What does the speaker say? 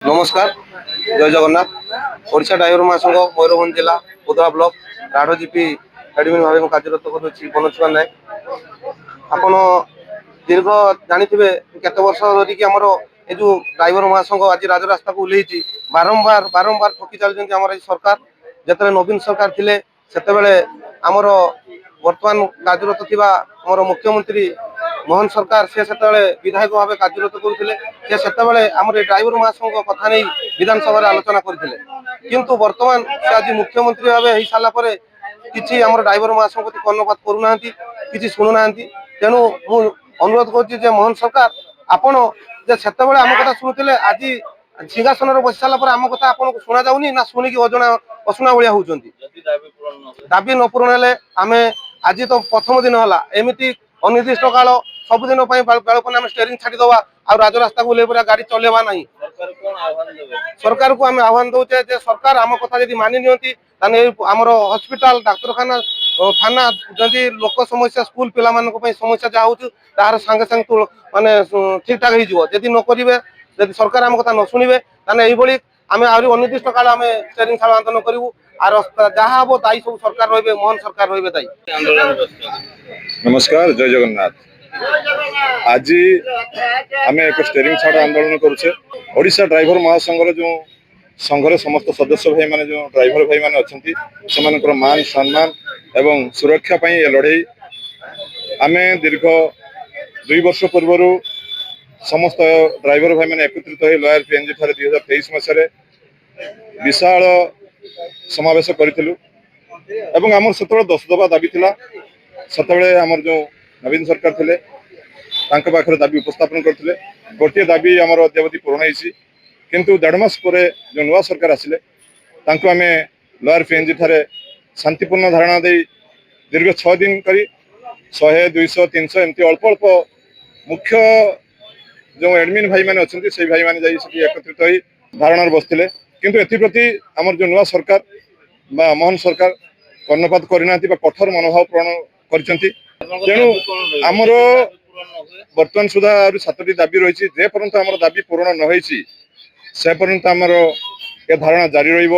নমস্কার, জয় জগন্নাথ। ওড়িশা ড্রাইভর মহাসংঘ ময়ূরভঞ্জ জেলা উদলা ব্লক রাঢ় GP admin ভাবে ମୁଁ କାର୍ଯ୍ୟରତ କରୁଅଛି ବନୋଜ କୁମାର ନାୟକ। ଆପଣ ଦୀର୍ଘ ଜାଣିଥିବେ କେତେ ବର୍ଷ ଧରିକି ଆମର ଏ ଯୋଉ ଡ୍ରାଇଭର ମହାସଂଘ ଆଜି ରାଜରାସ୍ତାକୁ ଓହ୍ଲେଇଛି। ବାରମ୍ବାର ଠକି ଚାଲିଛନ୍ତି ଆମର ଏଇ ସରକାର। ଯେତେବେଳେ ନବୀନ ସରକାର ଥିଲେ ସେତେବେଳେ ଆମର ବର୍ତ୍ତମାନ କାର୍ଯ୍ୟରତ ଥିବା ଆମର ମୁଖ୍ୟମନ୍ତ୍ରୀ ମୋହନ ସରକାର ସେ ସେତେବେଳେ ବିଧାୟକ ଭାବେ କାର୍ଯ୍ୟରତ କରୁଥିଲେ। ସେ ସେତେବେଳେ ଆମର ଏ ଡ୍ରାଇଭର ମହାସଂଘ କଥା ନେଇ ବିଧାନସଭାରେ ଆଲୋଚନା କରିଥିଲେ। କିନ୍ତୁ ବର୍ତ୍ତମାନ ସେ ଆଜି ମୁଖ୍ୟମନ୍ତ୍ରୀ ଭାବେ ହେଇସାରିଲା ପରେ କିଛି ଆମର ଡ୍ରାଇଭର ମହାସଂଘ ପ୍ରତି କର୍ଣ୍ଣପାତ କରୁନାହାନ୍ତି, କିଛି ଶୁଣୁନାହାନ୍ତି। ତେଣୁ ମୁଁ ଅନୁରୋଧ କରୁଛି ଯେ ମୋହନ ସରକାର ଆପଣ ଯେ ସେତେବେଳେ ଆମ କଥା ଶୁଣୁଥିଲେ ଆଜି ସିଂହାସନରେ ବସି ସାରିଲା ପରେ ଆମ କଥା ଆପଣଙ୍କୁ ଶୁଣାଯାଉନି ନା ଶୁଣିକି ଅଶୁଣା ଭଳିଆ ହଉଛନ୍ତି। ଦାବି ନ ପୂରଣ ହେଲେ ଆମେ ଆଜି ତ ପ୍ରଥମ ଦିନ ହେଲା ଏମିତି ଅନିର୍ଦ୍ଦିଷ୍ଟ କାଳ ସବୁଦିନ ପାଇଁ ବେଳପନା ଆମେ ଷ୍ଟେରିଂ ଛାଡ଼ିଦେବା ଆଉ ରାଜରାସ୍ତାକୁ ଓହ୍ଲେଇ ପଡ଼ିବା, ଗାଡ଼ି ଚଲେଇବା ନାହିଁ। ସରକାରକୁ ଆମେ ଆହ୍ୱାନ ଦଉଛେ ଯେ ସରକାର ଆମ କଥା ଯଦି ମାନି ନିଅନ୍ତି ତାହେଲେ ଆମର ହସ୍ପିଟାଲ ଡାକ୍ତରଖାନା ଥାନା ଯଦି ଲୋକ ସମସ୍ୟା ସ୍କୁଲ ପିଲାମାନଙ୍କ ପାଇଁ ସମସ୍ୟା ଯାହା ହଉଛି ତାହାର ସାଙ୍ଗେ ସାଙ୍ଗେ ମାନେ ଠିକ ଠାକ ହେଇଯିବ। ଯଦି ନ କରିବେ, ଯଦି ସରକାର ଆମ କଥା ନ ଶୁଣିବେ ତାହେଲେ ଏଇଭଳି ଆମେ ଆହୁରି ଅନିର୍ଦ୍ଦିଷ୍ଟ କାଳ ଆମେ ଷ୍ଟେରିଂ ଛାଡ଼ ଆନ୍ଦୋଳନ କରିବୁ। আর যাহা হব দায়ী সব সরকার রহবে, মোহন সরকার রহবে দায়ী। নমস্কার, জয় জগন্নাথ। আজি আমি এক স্টেরিং ছাড় আন্দোলন করছে। ওড়িশা ড্রাইভর মহাসংঘর যে সংঘর সমস্ত সদস্য ভাই মানে যে ড্রাইভর ভাই মানে অনেক সেমানଙ୍କର মান সম্মান এবং সুরক্ষা পাই এ লড়াই আমি দীর্ঘ 2 বর্ষ পূর্বর সমস্ত ড্রাইভর ভাই মানে একত্রিত হয়ে লয়ার পিএনজি ঠারে 2023 মସିହାରେ বিশাল সমাবেশ করেছিল এবং আমার সেতবে 10 দফা দাবি লা। সেতবে আমার যে নবীন সরকার লে তাঁর পাখে দাবি উপস্থাপন করতে গোটিয়ে দাবি আমার অদ্যাবধি পূরণ হয়েছি। কিন্তু 1.5 মাস পরে যে নূয়া সরকার আসলে তাঁকু আমি লয়ার পিএনজি ঠারে শান্তিপূর্ণ ধারণা দিয়ে দীর্ঘ 6 দিন করে 100, 200, 300 এমতি অল্প অল্প মুখ্য যে এডমিন ভাই মানে অনেক সেই ভাই মানে যাই সেটি একত্রিত হয়ে ধারণার বসলে। কিন্তু এপ্রতি আমার যে নূয়া সরকার বা মোহন সরকার কর্ণপাত করে না বা কঠোর মনোভাব প্রণ করেছেন। তেণু আমার বর্তমান সুদ্ধা আর 7টি দাবি রয়েছে। যে পর্যন্ত আমার দাবি পূরণ ন হয়েছি সে পর্যন্ত আমার এ ধারণা জারি রহব।